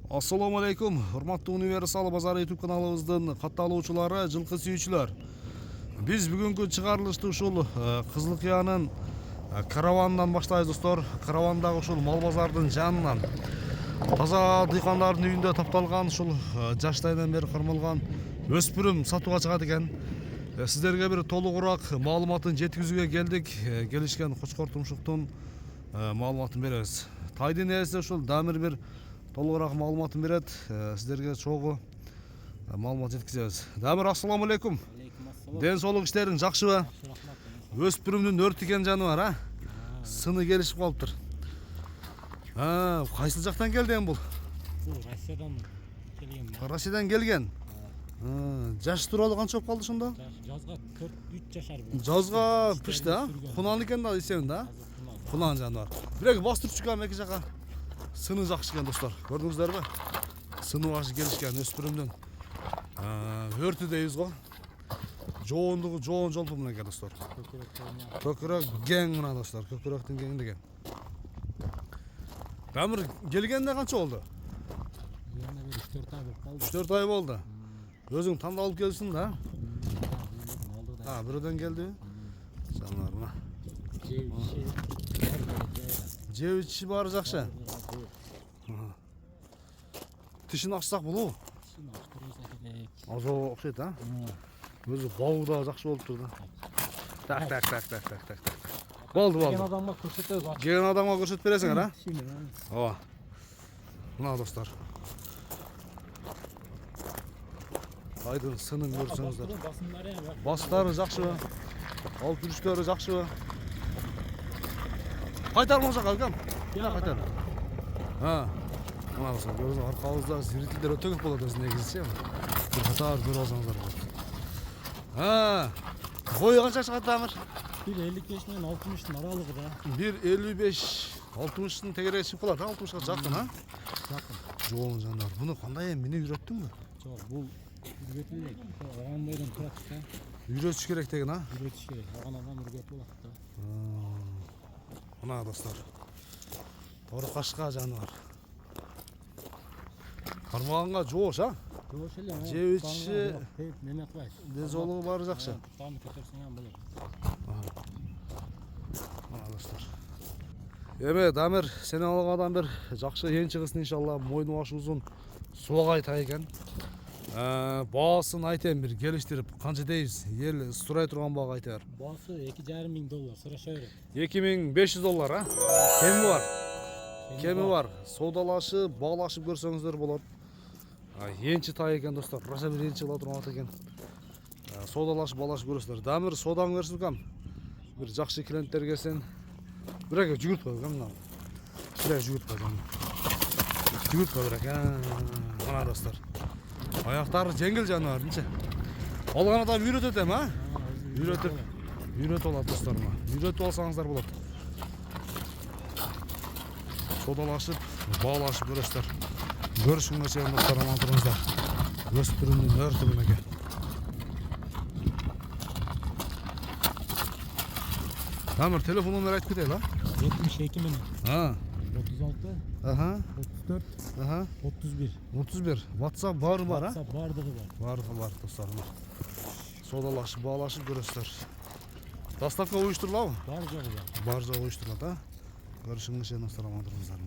Assalamu алейкум, урматтуу Универсал базары YouTube каналыбыздын катталуучулары, жылкы сүйүүчүлөр. Биз бүгүнкү чыгарылышты ушул Кызыл Кыянын караванынан баштайбыз достор. Каравандагы ушул мал базардын жанынан таза дыйкандардын үйүндө тапталган ушул жаштайдан бери кармалган өспүрүм сатууга чыгат экен. Сиздерге бир толугураак маалыматын жеткизүүгө келдик. Келишкен Кочкор Тумшуктун маалыматын беребиз. Тайдын ээси ушул Дамир бир толугураак маалыматын берет. Сиздерге чогуу маалымат жеткизебиз. Дамир, ассаламу алейкум. Ден соолук иштериң жакшыбы? Өспүрүмдүн өртүген жаны бар, сыны келишип калыптыр. Кайсы жактан келди бул? Россиядан келген. Россиядан келген. Жаш тууралуу канча болуп калды ошондо? Жазга 4-3 жашар. Жазга пишти, Кунан экен да десем да. Кунан жаны бар. Бирек бастырып чыккан эки жака. Сыны жакшы экен достор. Көрдүңүздөрбү? Сыны башы келишкен өспүрүмдүн өртү дейбиз го. Жоондугу жоон жолпу менен экен достор. Көкүрөк кең мына достор, көкүрөктүн кеңдиги. Дамир келгенде канча болду? 3-4 ай болуп калды. 3-4 ай болду. Өзүң тандалып келсиң да? Бирөөдөн келди. Жанар мына. Жеп ичиши баары жакшы. Тишин ачсак болобу? Тишин ачтырбаса керек. Азо окшойт, Өзү бауу да жакшы болуп турду. Так. Болду. Келген адамга көрсөтөбүз. Келген адамга көрсөтүп бересиңер, Тишин. Ооба. Мына достор. Айдын сынын көрсөңүздөр. Бастары жакшыбы? Алып жүрүштөрү жакшыбы? Кайтарма жака алгам. Кайтар. Мына достор, көрсөңүз аркабызда зрителдер өтө көп болот өзү негизичи. Бир катар көрүп алсаңыздар болот. Бою канча чыгат Дамир? 1.55 менен 60-тын аралыгы да. 1.55-60-тын тегере чыгып калат, 60-ка жакын, Жакын. Жоон жандар. Буну кандай мине үйрөттүңбү? Жок, бул үргөтүп элек. Оган бойдон турат да. Үйрөтүш керек деген, Үргөтүш керек. Оган адам үргөтүп алат да. Мына достор. Торкашка жаны бар. Кармаганга жоош, Жоош эле. Жеп ичиши неме кылайт. ден соолугу баары жакшы. Тамы көтөрсөң ham болот. Мына достор. Эме Дамир, сени алгадан бир жакшы эн чыгысын иншалла, мойну башы узун суагай тай экен. Баасын айтайын бир келиштирип, канча дейбиз? Эл сурай турган баага айта бер. Баасы $2.500 сураша берет. $2.500, Кеми бар. Соодалашып, баалашып көрсөңүздөр болот. Энчи тай экен достор. Раша бир энчи кыла турган экен. Соодалашып, баалашып көрөсүздөр. Дамир, соодаң берсин кам. Бир жакшы клиенттер келсин. Бирек жүгүрт кой мына. Бирек жүгүрт кой. Жүгүрт кой бирек. Мына достор. Аяктары жеңил жаныбарынчы. Алган адам үйрөтөт Үйрөтүп алат достор. Үйрөтүп алсаңыздар болот. Содалашып, баалашып көрөсүздөр. Көрүшүңөр чейин достор, аман туруңуздар. Өспүрүмдүн өртү менеке. Дамир, телефон номер айтып кетели, 72 менен. 36 34 31. WhatsApp бар, WhatsApp бардыгы бар. Бар достор. Содалашып, баалашып көрөсүздөр. Доставка уюштурулабы? Бар жогу бар. Бар жогу уюштурулат, Көрүшүңөр чейин достор, аман туруңуздар.